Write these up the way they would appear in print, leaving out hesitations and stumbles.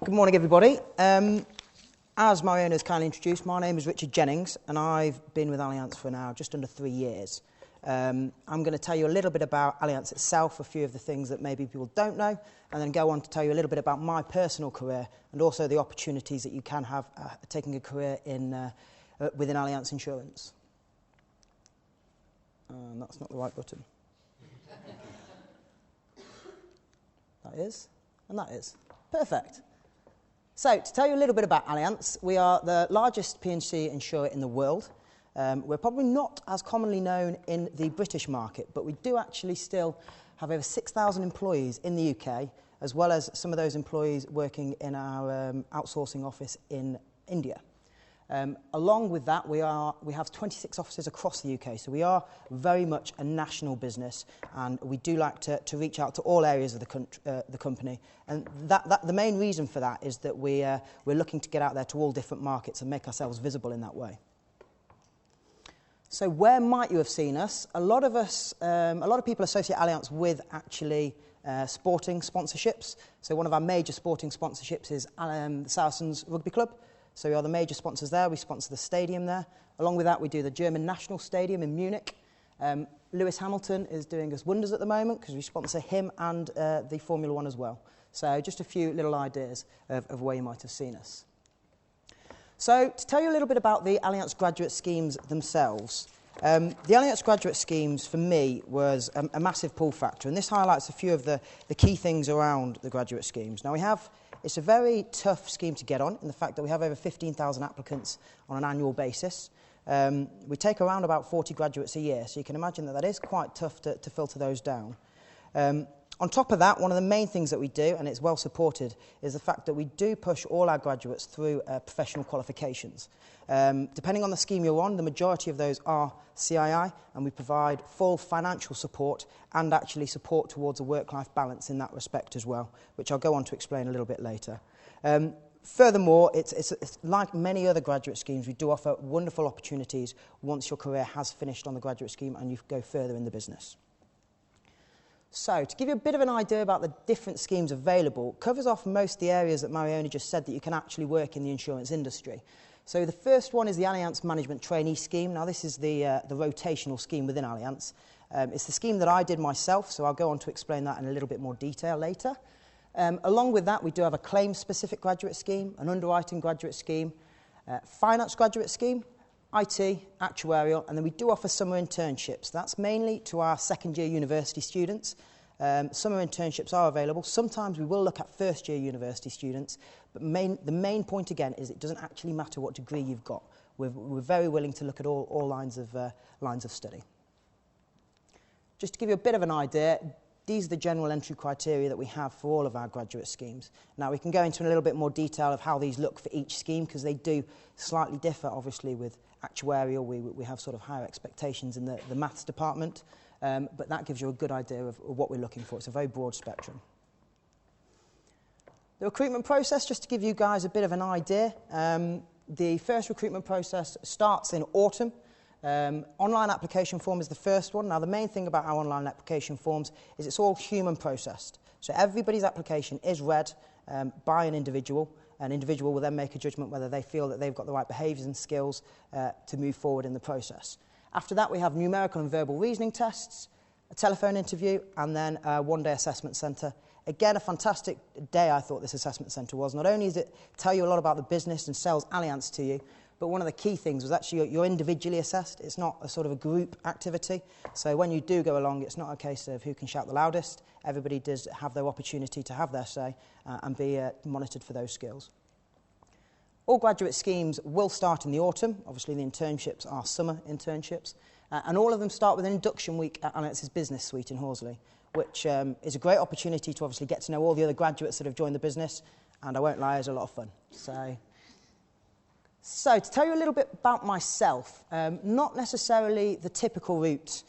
Good morning, everybody. As Mariona has kindly introduced, my name is Richard Jennings, and I've been with Allianz for now just under 3 years. I'm going to tell you a little bit about Allianz itself, a few of the things that maybe people don't know, and then go on to tell you a little bit about my personal career and also the opportunities that you can have taking a career in within Allianz Insurance. And that's not the right button. That is, and that is. Perfect. So, to tell you a little bit about Allianz, we are the largest P&C insurer in the world. We're probably not as commonly known in the British market, but we do actually still have over 6,000 employees in the UK, as well as some of those employees working in our outsourcing office in India. Along with that, we have 26 offices across the UK, so we are very much a national business, and we do like to reach out to all areas of the company. And the main reason for that is that we're looking to get out there to all different markets and make ourselves visible in that way. So where might you have seen us? A lot of people associate Allianz with actually sporting sponsorships. So one of our major sporting sponsorships is the Saracens Rugby Club. So we are the major sponsors there. We sponsor the stadium there. Along with that, we do the German National Stadium in Munich. Lewis Hamilton is doing us wonders at the moment because we sponsor him and the Formula One as well. So just a few little ideas of where you might have seen us. So to tell you a little bit about the Allianz graduate schemes themselves. The Allianz graduate schemes, for me, was a massive pull factor. And this highlights a few of the key things around the graduate schemes. Now, it's a very tough scheme to get on in the fact that we have over 15,000 applicants on an annual basis. We take around about 40 graduates a year, so you can imagine that is quite tough to filter those down. On top of that, one of the main things that we do, and it's well supported, is the fact that we do push all our graduates through professional qualifications. Depending on the scheme you're on, the majority of those are CII, and we provide full financial support and actually support towards a work-life balance in that respect as well, which I'll go on to explain a little bit later. Furthermore, it's like many other graduate schemes, we do offer wonderful opportunities once your career has finished on the graduate scheme and you go further in the business. So, to give you a bit of an idea about the different schemes available, covers off most of the areas that Mariona just said that you can actually work in the insurance industry. So the first one is the Allianz Management Trainee Scheme. Now this is the rotational scheme within Allianz. It's the scheme that I did myself, so I'll go on to explain that in a little bit more detail later. Along with that, we do have a claims-specific graduate scheme, an underwriting graduate scheme, finance graduate scheme, IT, actuarial, and then we do offer summer internships. That's mainly to our second-year university students. Summer internships are available. Sometimes we will look at first-year university students, but the main point again is it doesn't actually matter what degree you've got. We're very willing to look at all lines of study. Just to give you a bit of an idea, these are the general entry criteria that we have for all of our graduate schemes. Now, we can go into a little bit more detail of how these look for each scheme because they do slightly differ, obviously, with actuarial. We have sort of higher expectations in the maths department, but that gives you a good idea of what we're looking for. It's a very broad spectrum. The recruitment process, just to give you guys a bit of an idea, the first recruitment process starts in autumn. Online application form is the first one. Now, the main thing about our online application forms is it's all human processed. So everybody's application is read by an individual. An individual will then make a judgment whether they feel that they've got the right behaviours and skills to move forward in the process. After that, we have numerical and verbal reasoning tests, a telephone interview, and then a one-day assessment centre. Again, a fantastic day, I thought this assessment centre was. Not only does it tell you a lot about the business and sells Allianz to you, but one of the key things was actually you're individually assessed. It's not a sort of a group activity. So when you do go along, it's not a case of who can shout the loudest. Everybody does have their opportunity to have their say and be monitored for those skills. All graduate schemes will start in the autumn. Obviously, the internships are summer internships. And all of them start with an induction week at Allianz's Business Suite in Horsley, which is a great opportunity to obviously get to know all the other graduates that have joined the business. And I won't lie, it's a lot of fun. So to tell you a little bit about myself, not necessarily the typical route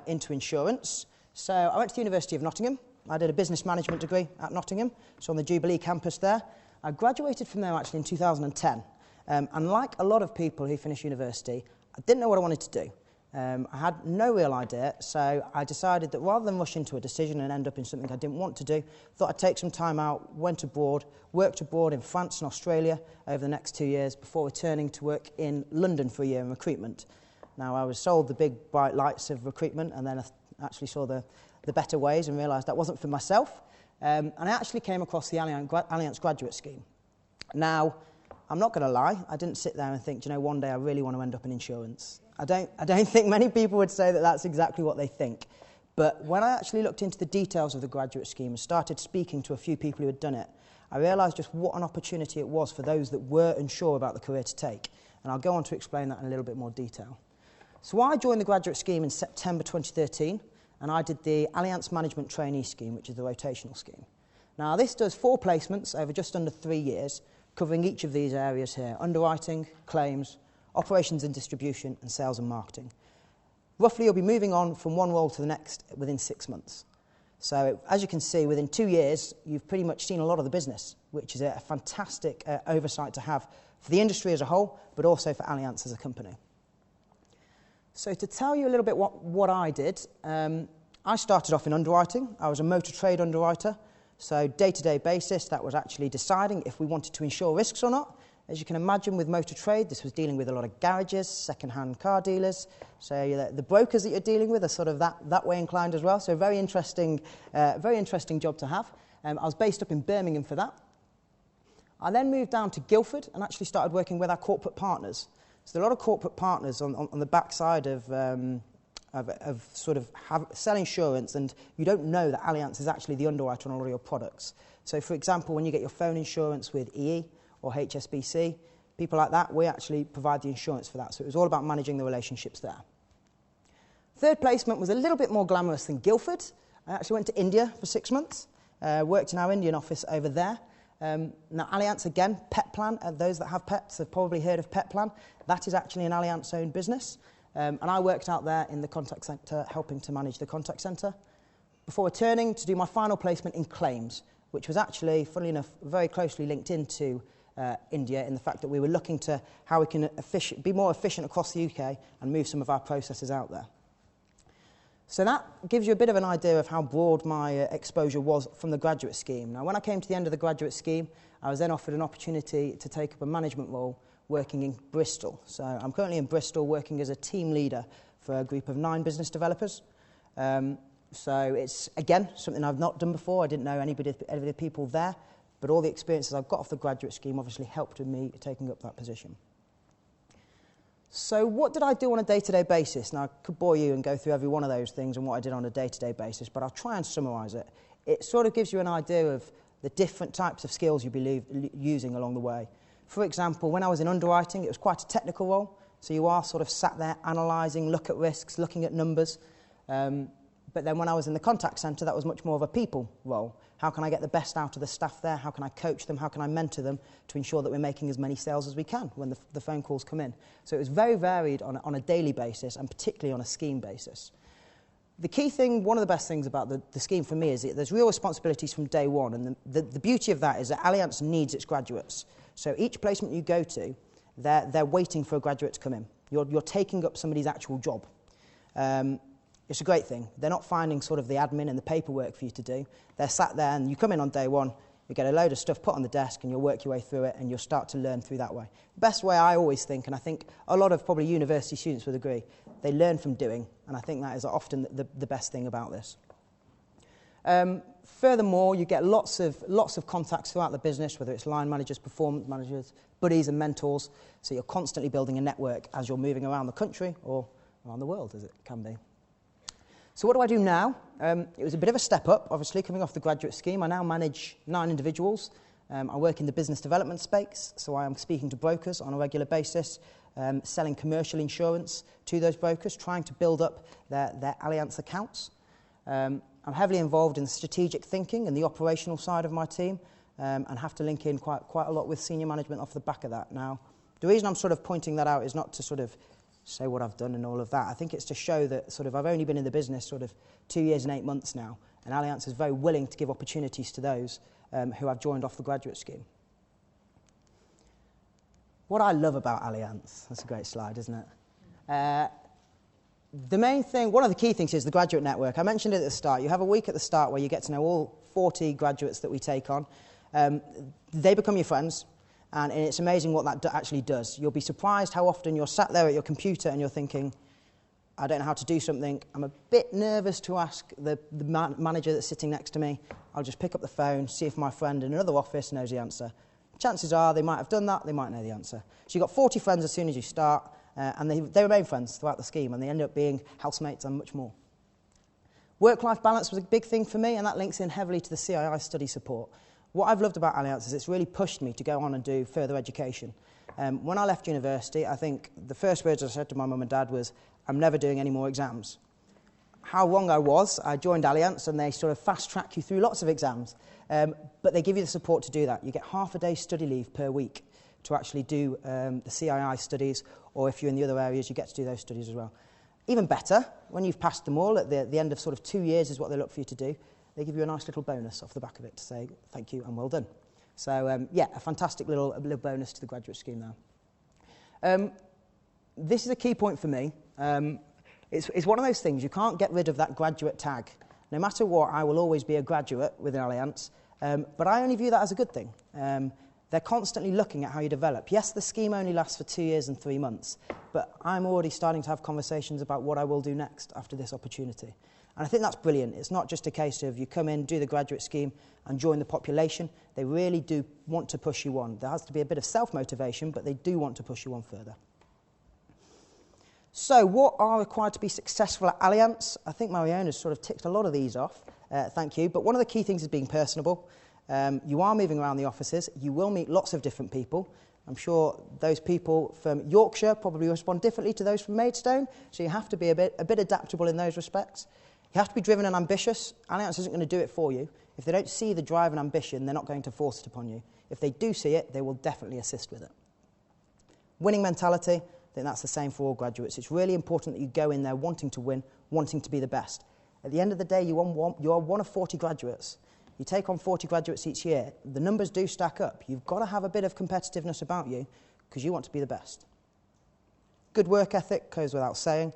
into insurance. So I went to the University of Nottingham. I did a business management degree at Nottingham, so on the Jubilee campus there. I graduated from there actually in 2010. And like a lot of people who finish university, I didn't know what I wanted to do. I had no real idea, so I decided that rather than rush into a decision and end up in something I didn't want to do, thought I'd take some time out, went abroad, worked abroad in France and Australia over the next 2 years before returning to work in London for a year in recruitment. Now, I was sold the big bright lights of recruitment, and then I actually saw the better ways and realised that wasn't for myself. And I actually came across the Allianz graduate scheme. Now, I'm not going to lie, I didn't sit there and think, one day I really want to end up in insurance. I don't think many people would say that that's exactly what they think. But when I actually looked into the details of the graduate scheme and started speaking to a few people who had done it, I realised just what an opportunity it was for those that were unsure about the career to take. And I'll go on to explain that in a little bit more detail. So I joined the graduate scheme in September 2013, and I did the Allianz Management Trainee Scheme, which is the rotational scheme. Now, this does 4 placements over just under 3 years, covering each of these areas here: underwriting, claims, operations and distribution, and sales and marketing. Roughly, you'll be moving on from one role to the next within 6 months. So, as you can see, within 2 years, you've pretty much seen a lot of the business, which is a fantastic oversight to have for the industry as a whole, but also for Allianz as a company. So, to tell you a little bit what I did, I started off in underwriting. I was a motor trade underwriter. So, day-to-day basis, that was actually deciding if we wanted to insure risks or not. As you can imagine, with motor trade, this was dealing with a lot of garages, second-hand car dealers. So the brokers that you're dealing with are sort of that way inclined as well. So very interesting job to have. I was based up in Birmingham for that. I then moved down to Guildford and actually started working with our corporate partners. So there are a lot of corporate partners on the backside of sell insurance, and you don't know that Allianz is actually the underwriter on all of your products. So, for example, when you get your phone insurance with EE, or HSBC, people like that, we actually provide the insurance for that. So it was all about managing the relationships there. Third placement was a little bit more glamorous than Guildford. I actually went to India for 6 months, worked in our Indian office over there. Now, Allianz, again, Pet Plan, those that have pets have probably heard of Pet Plan. That is actually an Allianz-owned business. And I worked out there in the contact centre, helping to manage the contact centre, before returning to do my final placement in claims, which was actually, funnily enough, very closely linked into India, in the fact that we were looking to how we can be more efficient across the UK and move some of our processes out there. So that gives you a bit of an idea of how broad my exposure was from the graduate scheme. Now, when I came to the end of the graduate scheme, I was then offered an opportunity to take up a management role working in Bristol. So I'm currently in Bristol working as a team leader for a group of 9 business developers. So it's, again, something I've not done before. I didn't know any of the people there. But all the experiences I've got off the graduate scheme obviously helped with me taking up that position. So what did I do on a day-to-day basis? Now, I could bore you and go through every one of those things and what I did on a day-to-day basis, but I'll try and summarise it. It sort of gives you an idea of the different types of skills you'll be using along the way. For example, when I was in underwriting, it was quite a technical role. So you are sort of sat there analysing, look at risks, looking at numbers. But then when I was in the contact centre, that was much more of a people role. How can I get the best out of the staff there? How can I coach them? How can I mentor them to ensure that we're making as many sales as we can when the phone calls come in? So it was very varied on a daily basis, and particularly on a scheme basis. The key thing, one of the best things about the scheme for me is that there's real responsibilities from day one. And the beauty of that is that Allianz needs its graduates. So each placement you go to, they're waiting for a graduate to come in. You're taking up somebody's actual job. It's a great thing. They're not finding sort of the admin and the paperwork for you to do. They're sat there and you come in on day one, you get a load of stuff put on the desk and you'll work your way through it and you'll start to learn through that way. The best way I always think, and I think a lot of probably university students would agree, they learn from doing, and I think that is often the best thing about this. Furthermore, you get lots of contacts throughout the business, whether it's line managers, performance managers, buddies and mentors, so you're constantly building a network as you're moving around the country or around the world, as it can be. So what do I do now? It was a bit of a step up, obviously, coming off the graduate scheme. I now manage 9 individuals. I work in the business development space, so I am speaking to brokers on a regular basis, selling commercial insurance to those brokers, trying to build up their Allianz accounts. I'm heavily involved in strategic thinking and the operational side of my team, and have to link in quite a lot with senior management off the back of that. Now, the reason I'm sort of pointing that out is not to sort of say what I've done and all of that. I think it's to show that sort of I've only been in the business sort of 2 years and 8 months now, and Allianz is very willing to give opportunities to those who have joined off the graduate scheme. What I love about Allianz, that's a great slide, isn't it? The main thing, one of the key things is the graduate network. I mentioned it at the start. You have a week at the start where you get to know all 40 graduates that we take on. They become your friends, and it's amazing what that actually does. You'll be surprised how often you're sat there at your computer and you're thinking, I don't know how to do something. I'm a bit nervous to ask the manager that's sitting next to me. I'll just pick up the phone, see if my friend in another office knows the answer. Chances are they might have done that, they might know the answer. So you've got 40 friends as soon as you start, and they remain friends throughout the scheme, and they end up being housemates and much more. Work-life balance was a big thing for me, and that links in heavily to the CII study support. What I've loved about Allianz is it's really pushed me to go on and do further education. When I left university, I think the first words I said to my mum and dad was, I'm never doing any more exams. How wrong I was. I joined Allianz and they sort of fast-track you through lots of exams, but they give you the support to do that. You get half a day study leave per week to actually do the CII studies, or if you're in the other areas, you get to do those studies as well. Even better, when you've passed them all, at the end of sort of 2 years is what they look for you to do, they give you a nice little bonus off the back of it to say thank you and well done. So, yeah, a fantastic little bonus to the graduate scheme now. This is a key point for me. It's one of those things, you can't get rid of that graduate tag. No matter what, I will always be a graduate within Allianz, but I only view that as a good thing. They're constantly looking at how you develop. Yes, the scheme only lasts for 2 years and 3 months, but I'm already starting to have conversations about what I will do next after this opportunity. And I think that's brilliant. It's not just a case of you come in, do the graduate scheme and join the population. They really do want to push you on. There has to be a bit of self-motivation, but they do want to push you on further. So what are required to be successful at Allianz? I think Mariona's sort of ticked a lot of these off. Thank you. But one of the key things is being personable. You are moving around the offices. You will meet lots of different people. I'm sure those people from Yorkshire probably respond differently to those from Maidstone, so you have to be a bit adaptable in those respects. You have to be driven and ambitious. Allianz isn't going to do it for you. If they don't see the drive and ambition, they're not going to force it upon you. If they do see it, they will definitely assist with it. Winning mentality, I think that's the same for all graduates. It's really important that you go in there wanting to win, wanting to be the best. At the end of the day, you are one of 40 graduates. You take on 40 graduates each year. The numbers do stack up. You've got to have a bit of competitiveness about you because you want to be the best. Good work ethic goes without saying,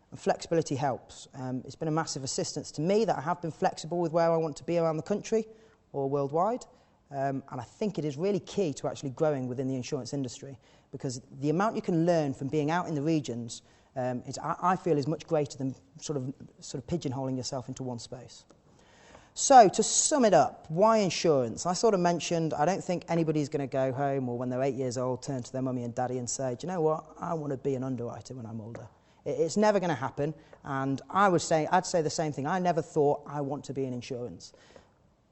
and flexibility helps. It's been a massive assistance to me that I have been flexible with where I want to be around the country or worldwide. And I think it is really key to actually growing within the insurance industry because the amount you can learn from being out in the regions, I feel, is much greater than sort of pigeonholing yourself into one space. So, to sum it up, why insurance? I sort of mentioned I don't think anybody's going to go home or when they're 8 years old turn to their mummy and daddy and say, do you know what, I want to be an underwriter when I'm older. It's never going to happen, and I'd say the same thing. I never thought I want to be in insurance,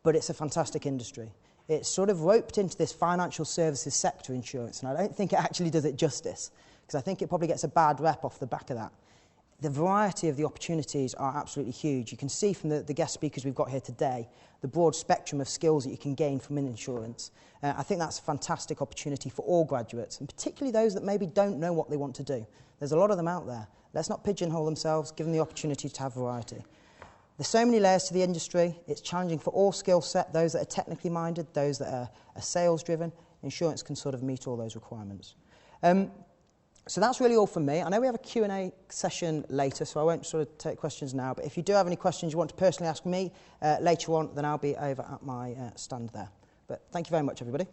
but it's a fantastic industry. It's sort of roped into this financial services sector, insurance, and I don't think it actually does it justice, because I think it probably gets a bad rep off the back of that. The variety of the opportunities are absolutely huge. You can see from the guest speakers we've got here today, the broad spectrum of skills that you can gain from insurance. I think that's a fantastic opportunity for all graduates, and particularly those that maybe don't know what they want to do. There's a lot of them out there. Let's not pigeonhole themselves, give them the opportunity to have variety. There's so many layers to the industry. It's challenging for all skill set, those that are technically minded, those that are sales driven. Insurance can sort of meet all those requirements. So that's really all from me. I know we have a Q&A session later, so I won't sort of take questions now. But if you do have any questions you want to personally ask me later on, then I'll be over at my stand there. But thank you very much, everybody.